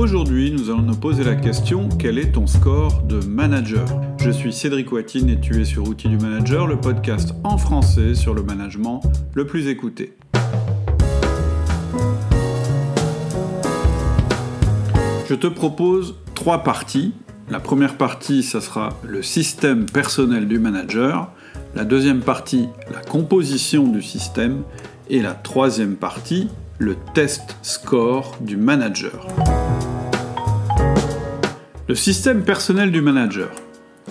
Aujourd'hui, nous allons nous poser la question « Quel est ton score de manager ?» Je suis Cédric Watine et tu es sur Outils du Manager, le podcast en français sur le management le plus écouté. Je te propose 3 parties. La première partie, ça sera le système personnel du manager. La deuxième partie, la composition du système. Et la troisième partie, le test score du manager. Le système personnel du manager.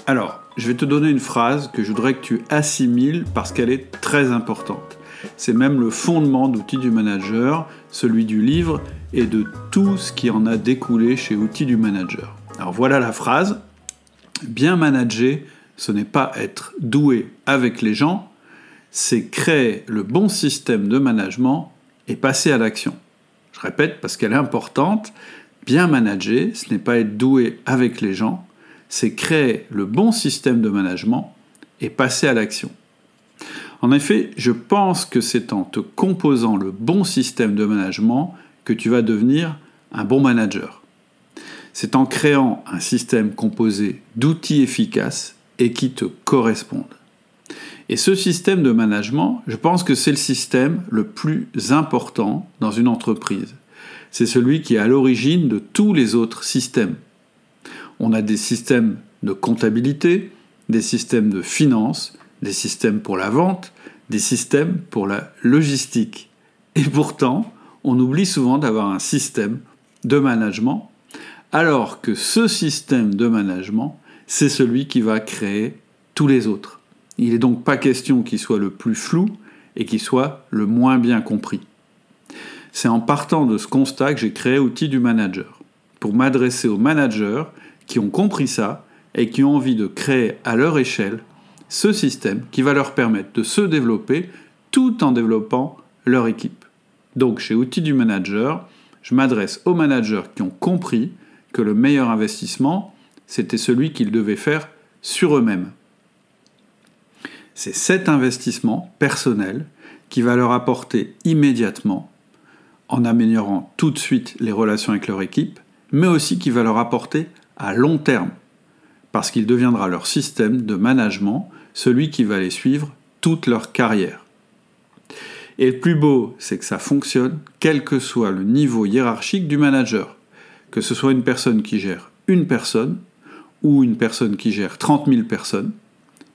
Alors, je vais te donner une phrase que je voudrais que tu assimiles parce qu'elle est très importante. C'est même le fondement d'Outils du Manager, celui du livre et de tout ce qui en a découlé chez Outils du Manager. Alors voilà la phrase. Bien manager, ce n'est pas être doué avec les gens, c'est créer le bon système de management et passer à l'action. Je répète parce qu'elle est importante. Bien manager, ce n'est pas être doué avec les gens, c'est créer le bon système de management et passer à l'action. En effet, je pense que c'est en te composant le bon système de management que tu vas devenir un bon manager. C'est en créant un système composé d'outils efficaces et qui te correspondent. Et ce système de management, je pense que c'est le système le plus important dans une entreprise. C'est celui qui est à l'origine de tous les autres systèmes. On a des systèmes de comptabilité, des systèmes de finance, des systèmes pour la vente, des systèmes pour la logistique. Et pourtant, on oublie souvent d'avoir un système de management, alors que ce système de management, c'est celui qui va créer tous les autres. Il n'est donc pas question qu'il soit le plus flou et qu'il soit le moins bien compris. C'est en partant de ce constat que j'ai créé Outils du Manager, pour m'adresser aux managers qui ont compris ça et qui ont envie de créer à leur échelle ce système qui va leur permettre de se développer tout en développant leur équipe. Donc chez Outils du Manager, je m'adresse aux managers qui ont compris que le meilleur investissement, c'était celui qu'ils devaient faire sur eux-mêmes. C'est cet investissement personnel qui va leur apporter immédiatement, en améliorant tout de suite les relations avec leur équipe, mais aussi qui va leur apporter à long terme, parce qu'il deviendra leur système de management, celui qui va les suivre toute leur carrière. Et le plus beau, c'est que ça fonctionne quel que soit le niveau hiérarchique du manager, que ce soit une personne qui gère une personne ou une personne qui gère 30 000 personnes.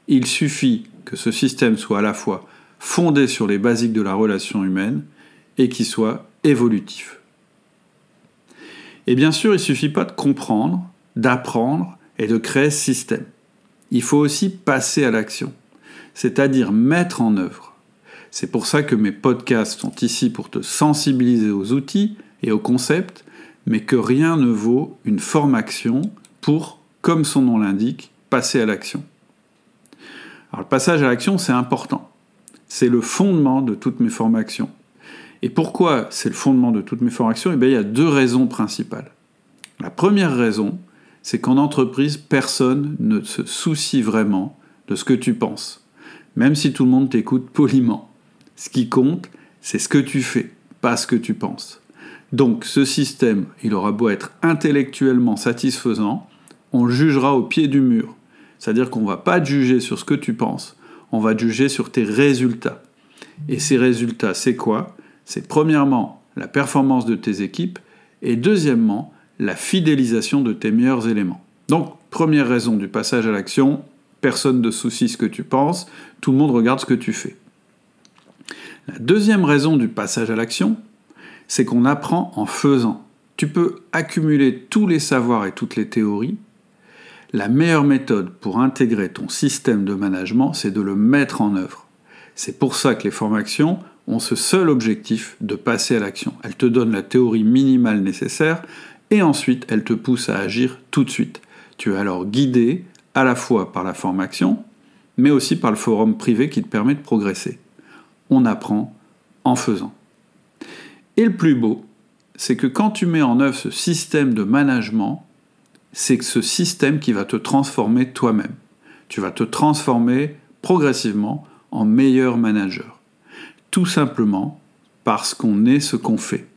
Il suffit que ce système soit à la fois fondé sur les basiques de la relation humaine et qu'il soit évolutif. Et bien sûr, il ne suffit pas de comprendre, d'apprendre et de créer ce système. Il faut aussi passer à l'action, c'est-à-dire mettre en œuvre. C'est pour ça que mes podcasts sont ici pour te sensibiliser aux outils et aux concepts, mais que rien ne vaut une formation pour, comme son nom l'indique, passer à l'action. Alors le passage à l'action, c'est important. C'est le fondement de toutes mes formations. Et pourquoi c'est le fondement de toutes mes formations ? Eh bien, il y a 2 raisons principales. La première raison, c'est qu'en entreprise, personne ne se soucie vraiment de ce que tu penses, même si tout le monde t'écoute poliment. Ce qui compte, c'est ce que tu fais, pas ce que tu penses. Donc ce système, il aura beau être intellectuellement satisfaisant, on le jugera au pied du mur. C'est-à-dire qu'on ne va pas te juger sur ce que tu penses, on va te juger sur tes résultats. Et ces résultats, c'est quoi ? C'est premièrement la performance de tes équipes et deuxièmement la fidélisation de tes meilleurs éléments. Donc, première raison du passage à l'action, personne ne soucie ce que tu penses, tout le monde regarde ce que tu fais. La deuxième raison du passage à l'action, c'est qu'on apprend en faisant. Tu peux accumuler tous les savoirs et toutes les théories. La meilleure méthode pour intégrer ton système de management, c'est de le mettre en œuvre. C'est pour ça que les formations ont ce seul objectif de passer à l'action. Elles te donnent la théorie minimale nécessaire et ensuite elles te poussent à agir tout de suite. Tu es alors guidé à la fois par la formation, mais aussi par le forum privé qui te permet de progresser. On apprend en faisant. Et le plus beau, c'est que quand tu mets en œuvre ce système de management, c'est ce système qui va te transformer toi-même. Tu vas te transformer progressivement en meilleur manager. Tout simplement parce qu'on est ce qu'on fait.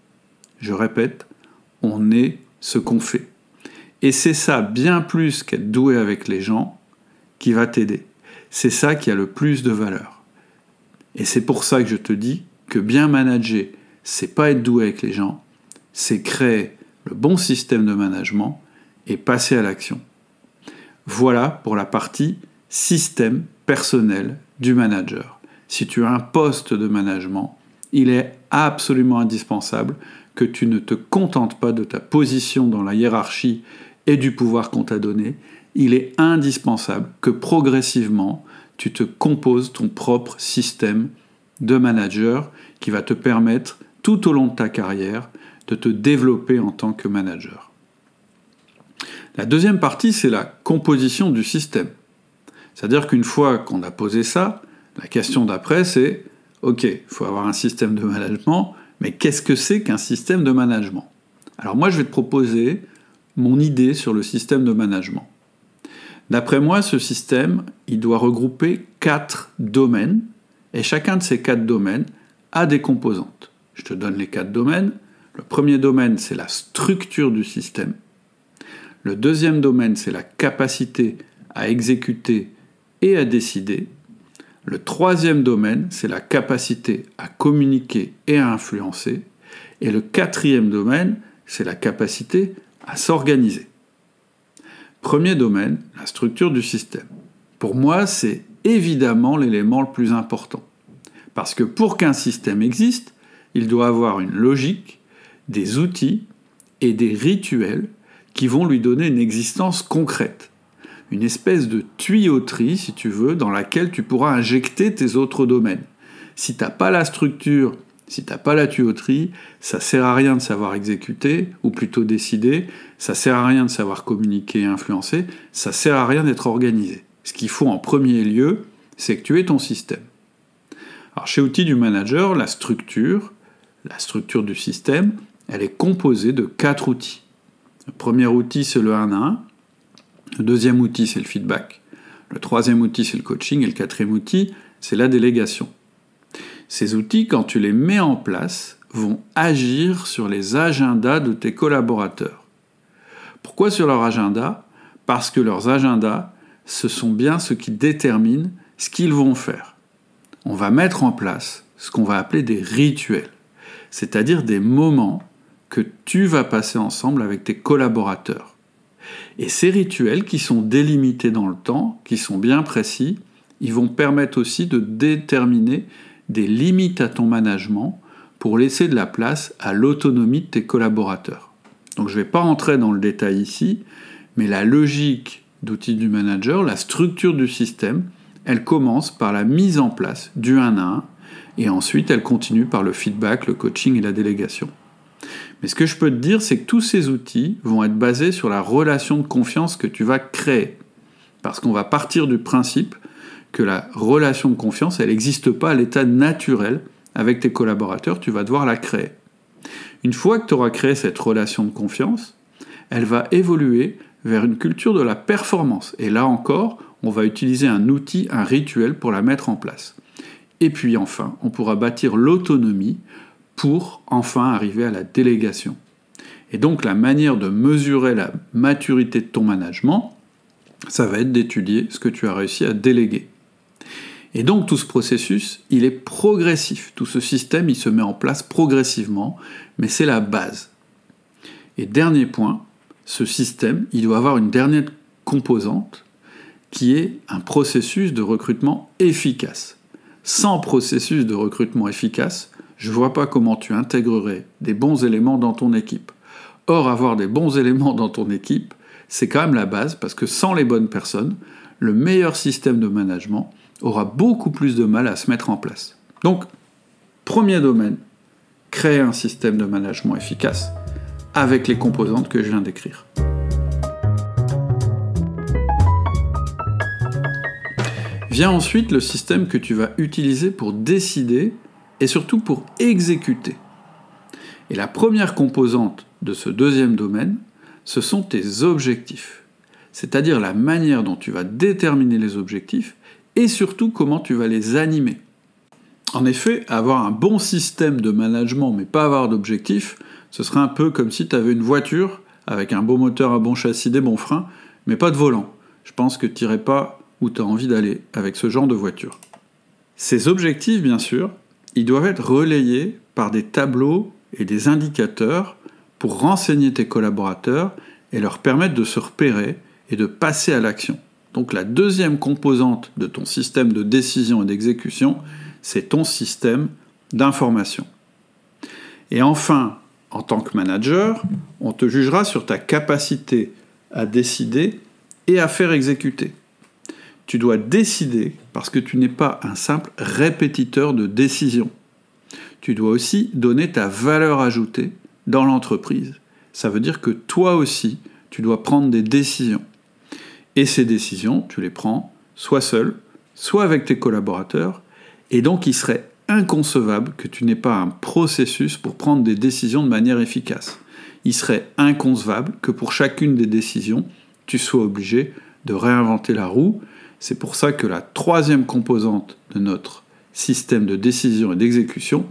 Je répète, on est ce qu'on fait. Et c'est ça, bien plus qu'être doué avec les gens, qui va t'aider. C'est ça qui a le plus de valeur. Et c'est pour ça que je te dis que bien manager, c'est pas être doué avec les gens, c'est créer le bon système de management et passer à l'action. Voilà pour la partie système personnel du manager. Si tu as un poste de management, il est absolument indispensable que tu ne te contentes pas de ta position dans la hiérarchie et du pouvoir qu'on t'a donné. Il est indispensable que progressivement, tu te composes ton propre système de manager qui va te permettre, tout au long de ta carrière, de te développer en tant que manager. La deuxième partie, c'est la composition du système. C'est-à-dire qu'une fois qu'on a posé ça, la question d'après, c'est « Ok, il faut avoir un système de management, mais qu'est-ce que c'est qu'un système de management ?» Alors moi, je vais te proposer mon idée sur le système de management. D'après moi, ce système, il doit regrouper 4 domaines, et chacun de ces 4 domaines a des composantes. Je te donne les 4 domaines. Le premier domaine, c'est la structure du système. Le deuxième domaine, c'est la capacité à exécuter et à décider. Le troisième domaine, c'est la capacité à communiquer et à influencer. Et le quatrième domaine, c'est la capacité à s'organiser. Premier domaine, la structure du système. Pour moi, c'est évidemment l'élément le plus important. Parce que pour qu'un système existe, il doit avoir une logique, des outils et des rituels qui vont lui donner une existence concrète. Une espèce de tuyauterie, si tu veux, dans laquelle tu pourras injecter tes autres domaines. Si tu n'as pas la structure, si tu n'as pas la tuyauterie, ça ne sert à rien de savoir exécuter, ou plutôt décider, ça ne sert à rien de savoir communiquer et influencer, ça ne sert à rien d'être organisé. Ce qu'il faut en premier lieu, c'est que tu aies ton système. Alors chez Outils du Manager, la structure du système, elle est composée de 4 outils. Le premier outil, c'est le 1 à 1. Le deuxième outil, c'est le feedback. Le troisième outil, c'est le coaching. Et le quatrième outil, c'est la délégation. Ces outils, quand tu les mets en place, vont agir sur les agendas de tes collaborateurs. Pourquoi sur leur agenda ? Parce que leurs agendas, ce sont bien ce qui détermine ce qu'ils vont faire. On va mettre en place ce qu'on va appeler des rituels, c'est-à-dire des moments que tu vas passer ensemble avec tes collaborateurs. Et ces rituels qui sont délimités dans le temps, qui sont bien précis, ils vont permettre aussi de déterminer des limites à ton management pour laisser de la place à l'autonomie de tes collaborateurs. Donc je ne vais pas rentrer dans le détail ici, mais la logique d'Outils du Manager, la structure du système, elle commence par la mise en place du 1 à 1, et ensuite elle continue par le feedback, le coaching et la délégation. Mais ce que je peux te dire, c'est que tous ces outils vont être basés sur la relation de confiance que tu vas créer. Parce qu'on va partir du principe que la relation de confiance, elle n'existe pas à l'état naturel avec tes collaborateurs, tu vas devoir la créer. Une fois que tu auras créé cette relation de confiance, elle va évoluer vers une culture de la performance. Et là encore, on va utiliser un outil, un rituel pour la mettre en place. Et puis enfin, on pourra bâtir l'autonomie pour enfin arriver à la délégation. Et donc la manière de mesurer la maturité de ton management, ça va être d'étudier ce que tu as réussi à déléguer. Et donc tout ce processus, il est progressif. Tout ce système, il se met en place progressivement, mais c'est la base. Et dernier point, ce système, il doit avoir une dernière composante qui est un processus de recrutement efficace. Sans processus de recrutement efficace, je ne vois pas comment tu intégrerais des bons éléments dans ton équipe. Or, avoir des bons éléments dans ton équipe, c'est quand même la base, parce que sans les bonnes personnes, le meilleur système de management aura beaucoup plus de mal à se mettre en place. Donc, premier domaine, créer un système de management efficace avec les composantes que je viens d'écrire. Vient ensuite le système que tu vas utiliser pour décider et surtout pour exécuter. Et la première composante de ce deuxième domaine, ce sont tes objectifs. C'est-à-dire la manière dont tu vas déterminer les objectifs et surtout comment tu vas les animer. En effet, avoir un bon système de management mais pas avoir d'objectifs, ce serait un peu comme si tu avais une voiture avec un beau moteur, un bon châssis, des bons freins, mais pas de volant. Je pense que tu n'irais pas où tu as envie d'aller avec ce genre de voiture. Ces objectifs, bien sûr, ils doivent être relayés par des tableaux et des indicateurs pour renseigner tes collaborateurs et leur permettre de se repérer et de passer à l'action. Donc la deuxième composante de ton système de décision et d'exécution, c'est ton système d'information. Et enfin, en tant que manager, on te jugera sur ta capacité à décider et à faire exécuter. Tu dois décider parce que tu n'es pas un simple répétiteur de décisions. Tu dois aussi donner ta valeur ajoutée dans l'entreprise. Ça veut dire que toi aussi, tu dois prendre des décisions. Et ces décisions, tu les prends soit seul, soit avec tes collaborateurs. Et donc, il serait inconcevable que tu n'aies pas un processus pour prendre des décisions de manière efficace. Il serait inconcevable que pour chacune des décisions, tu sois obligé de réinventer la roue. C'est pour ça que la troisième composante de notre système de décision et d'exécution,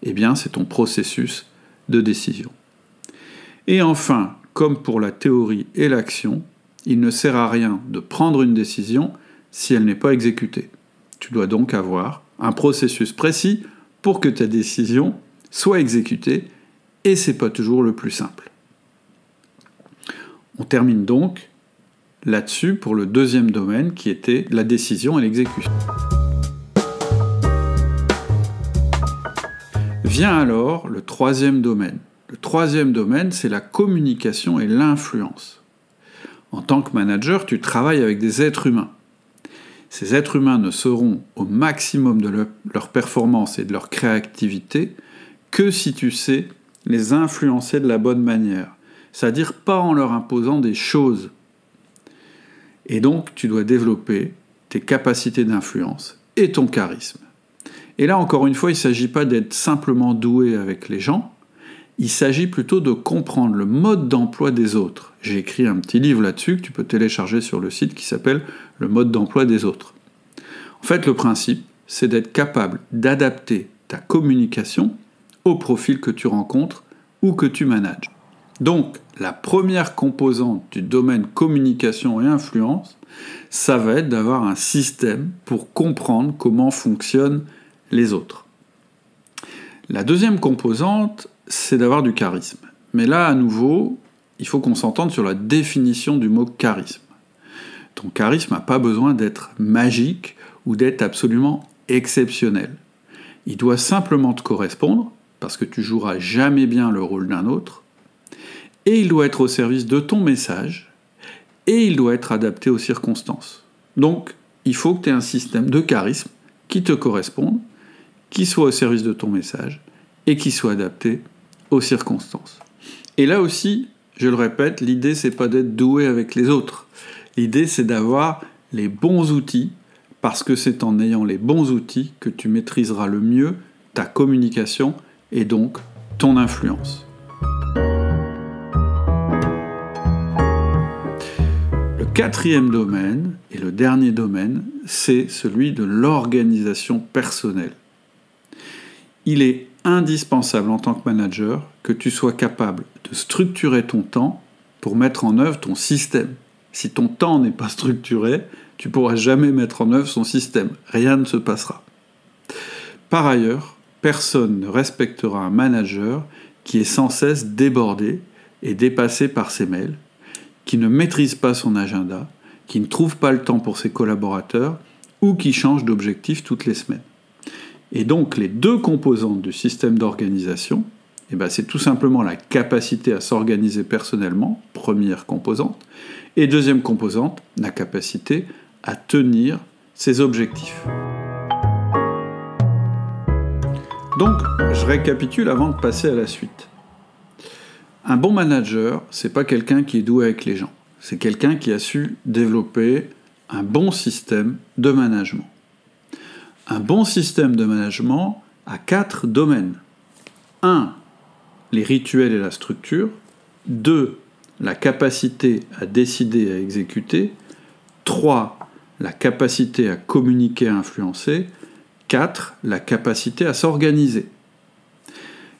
eh bien, c'est ton processus de décision. Et enfin, comme pour la théorie et l'action, il ne sert à rien de prendre une décision si elle n'est pas exécutée. Tu dois donc avoir un processus précis pour que ta décision soit exécutée, et c'est pas toujours le plus simple. On termine donc là-dessus pour le deuxième domaine qui était la décision et l'exécution. Vient alors le troisième domaine. Le troisième domaine, c'est la communication et l'influence. En tant que manager, tu travailles avec des êtres humains. Ces êtres humains ne seront au maximum de leur performance et de leur créativité que si tu sais les influencer de la bonne manière. C'est-à-dire pas en leur imposant des choses. Et donc, tu dois développer tes capacités d'influence et ton charisme. Et là, encore une fois, il ne s'agit pas d'être simplement doué avec les gens, il s'agit plutôt de comprendre le mode d'emploi des autres. J'ai écrit un petit livre là-dessus que tu peux télécharger sur le site qui s'appelle « Le mode d'emploi des autres ». En fait, le principe, c'est d'être capable d'adapter ta communication au profil que tu rencontres ou que tu manages. Donc, la première composante du domaine communication et influence, ça va être d'avoir un système pour comprendre comment fonctionnent les autres. La deuxième composante, c'est d'avoir du charisme. Mais là, à nouveau, il faut qu'on s'entende sur la définition du mot charisme. Ton charisme n'a pas besoin d'être magique ou d'être absolument exceptionnel. Il doit simplement te correspondre, parce que tu joueras jamais bien le rôle d'un autre, et il doit être au service de ton message, et il doit être adapté aux circonstances. Donc, il faut que tu aies un système de charisme qui te corresponde, qui soit au service de ton message, et qui soit adapté aux circonstances. Et là aussi, je le répète, l'idée c'est pas d'être doué avec les autres. L'idée c'est d'avoir les bons outils, parce que c'est en ayant les bons outils que tu maîtriseras le mieux ta communication et donc ton influence. Le quatrième domaine, et le dernier domaine, c'est celui de l'organisation personnelle. Il est indispensable en tant que manager que tu sois capable de structurer ton temps pour mettre en œuvre ton système. Si ton temps n'est pas structuré, tu ne pourras jamais mettre en œuvre son système. Rien ne se passera. Par ailleurs, personne ne respectera un manager qui est sans cesse débordé et dépassé par ses mails, qui ne maîtrise pas son agenda, qui ne trouve pas le temps pour ses collaborateurs ou qui change d'objectif toutes les semaines. Et donc, les deux composantes du système d'organisation, c'est tout simplement la capacité à s'organiser personnellement, première composante, et deuxième composante, la capacité à tenir ses objectifs. Donc, je récapitule avant de passer à la suite. Un bon manager, c'est pas quelqu'un qui est doué avec les gens. C'est quelqu'un qui a su développer un bon système de management. Un bon système de management a 4 domaines. 1. Les rituels et la structure. 2. La capacité à décider et à exécuter. 3. La capacité à communiquer et à influencer. 4. La capacité à s'organiser.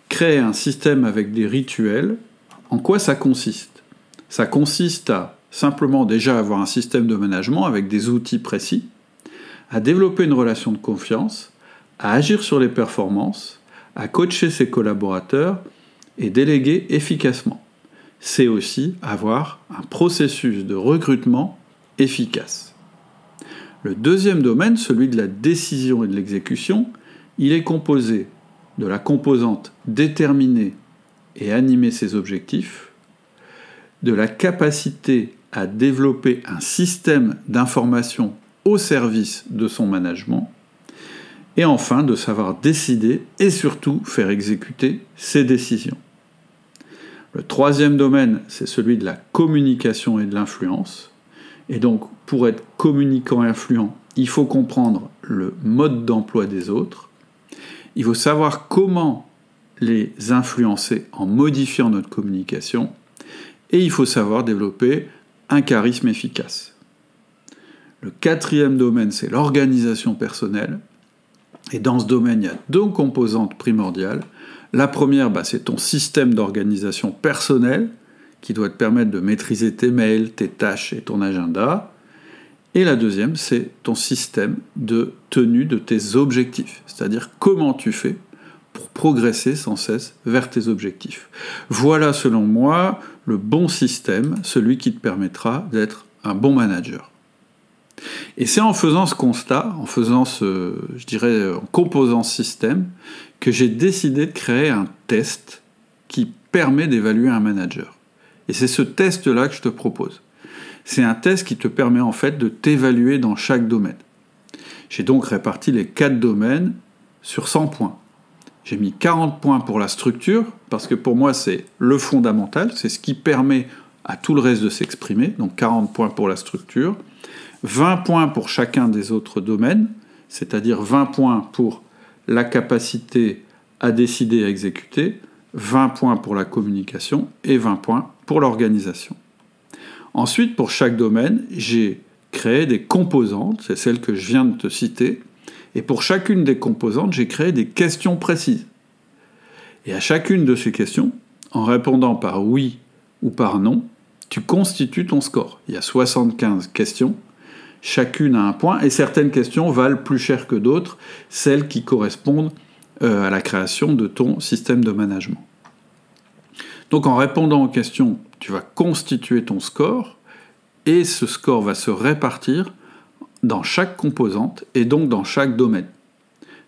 Créer un système avec des rituels, en quoi ça consiste ? Ça consiste à simplement déjà avoir un système de management avec des outils précis, à développer une relation de confiance, à agir sur les performances, à coacher ses collaborateurs et déléguer efficacement. C'est aussi avoir un processus de recrutement efficace. Le deuxième domaine, celui de la décision et de l'exécution, il est composé de la composante déterminer et animer ses objectifs, de la capacité à développer un système d'information au service de son management, et enfin de savoir décider et surtout faire exécuter ses décisions. Le troisième domaine, c'est celui de la communication et de l'influence. Et donc, pour être communicant et influent, il faut comprendre le mode d'emploi des autres. Il faut savoir comment les influencer en modifiant notre communication. Et il faut savoir développer un charisme efficace. Le quatrième domaine, c'est l'organisation personnelle. Et dans ce domaine, il y a deux composantes primordiales. La première, c'est ton système d'organisation personnelle qui doit te permettre de maîtriser tes mails, tes tâches et ton agenda. Et la deuxième, c'est ton système de tenue de tes objectifs, c'est-à-dire comment tu fais pour progresser sans cesse vers tes objectifs. Voilà, selon moi, le bon système, celui qui te permettra d'être un bon manager. Et c'est en faisant ce constat, en faisant en composant ce système, que j'ai décidé de créer un test qui permet d'évaluer un manager. Et c'est ce test-là que je te propose. C'est un test qui te permet en fait de t'évaluer dans chaque domaine. J'ai donc réparti les 4 domaines sur 100 points. J'ai mis 40 points pour la structure, parce que pour moi c'est le fondamental, c'est ce qui permet à tout le reste de s'exprimer, donc 40 points pour la structure, 20 points pour chacun des autres domaines, c'est-à-dire 20 points pour la capacité à décider et à exécuter, 20 points pour la communication et 20 points pour l'organisation. Ensuite, pour chaque domaine, j'ai créé des composantes, c'est celles que je viens de te citer, et pour chacune des composantes, j'ai créé des questions précises. Et à chacune de ces questions, en répondant par oui ou par non, tu constitues ton score. Il y a 75 questions, chacune a un point, et certaines questions valent plus cher que d'autres, celles qui correspondent à la création de ton système de management. Donc en répondant aux questions, tu vas constituer ton score, et ce score va se répartir dans chaque composante, et donc dans chaque domaine.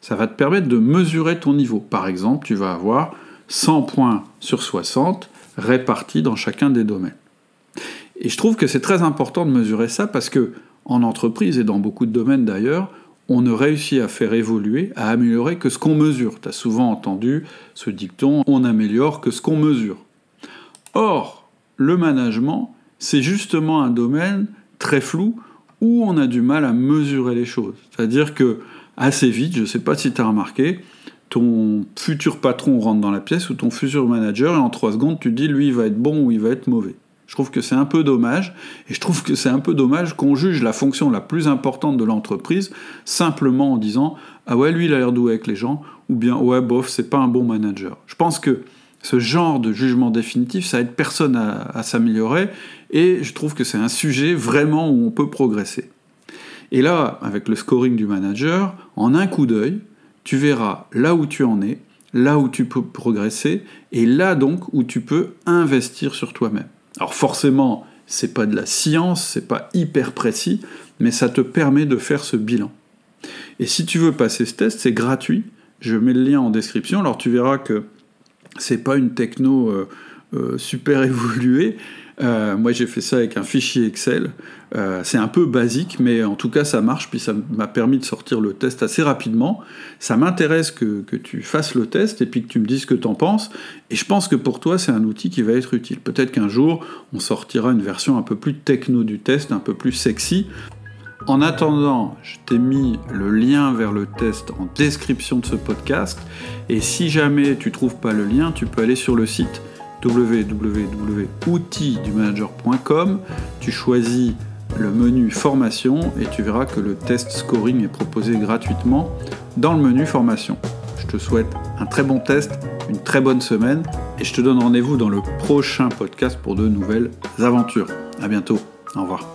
Ça va te permettre de mesurer ton niveau. Par exemple, tu vas avoir 100 points sur 60 répartis dans chacun des domaines. Et je trouve que c'est très important de mesurer ça, parce que en entreprise, et dans beaucoup de domaines d'ailleurs, on ne réussit à faire évoluer, à améliorer que ce qu'on mesure. Tu as souvent entendu ce dicton « on améliore que ce qu'on mesure ». Or, le management, c'est justement un domaine très flou où on a du mal à mesurer les choses. C'est-à-dire que, assez vite, je ne sais pas si tu as remarqué, ton futur patron rentre dans la pièce ou ton futur manager, et en 3 secondes, tu te dis, lui, il va être bon ou il va être mauvais. Je trouve que c'est un peu dommage, et je trouve que c'est un peu dommage qu'on juge la fonction la plus importante de l'entreprise simplement en disant « Ah ouais, lui, il a l'air doué avec les gens », ou bien « Ouais, bof, c'est pas un bon manager ». Je pense que ce genre de jugement définitif, ça aide personne à s'améliorer, et je trouve que c'est un sujet vraiment où on peut progresser. Et là, avec le scoring du manager, en un coup d'œil, tu verras là où tu en es, là où tu peux progresser, et là donc où tu peux investir sur toi-même. Alors forcément, c'est pas de la science, c'est pas hyper précis, mais ça te permet de faire ce bilan. Et si tu veux passer ce test, c'est gratuit. Je mets le lien en description. Alors tu verras que c'est pas une techno super évoluée. Moi j'ai fait ça avec un fichier Excel. C'est un peu basique, mais en tout cas ça marche, puis ça m'a permis de sortir le test assez rapidement. Ça m'intéresse que tu fasses le test et puis que tu me dises ce que tu en penses. Et je pense que pour toi c'est un outil qui va être utile. Peut-être qu'un jour on sortira une version un peu plus techno du test, un peu plus sexy. En attendant, je t'ai mis le lien vers le test en description de ce podcast. Et si jamais tu ne trouves pas le lien, tu peux aller sur le site www.outildumanager.com. Tu choisis le menu formation et tu verras que le test scoring est proposé gratuitement dans le menu formation. Je te souhaite un très bon test, une très bonne semaine et je te donne rendez-vous dans le prochain podcast pour de nouvelles aventures. À bientôt. Au revoir.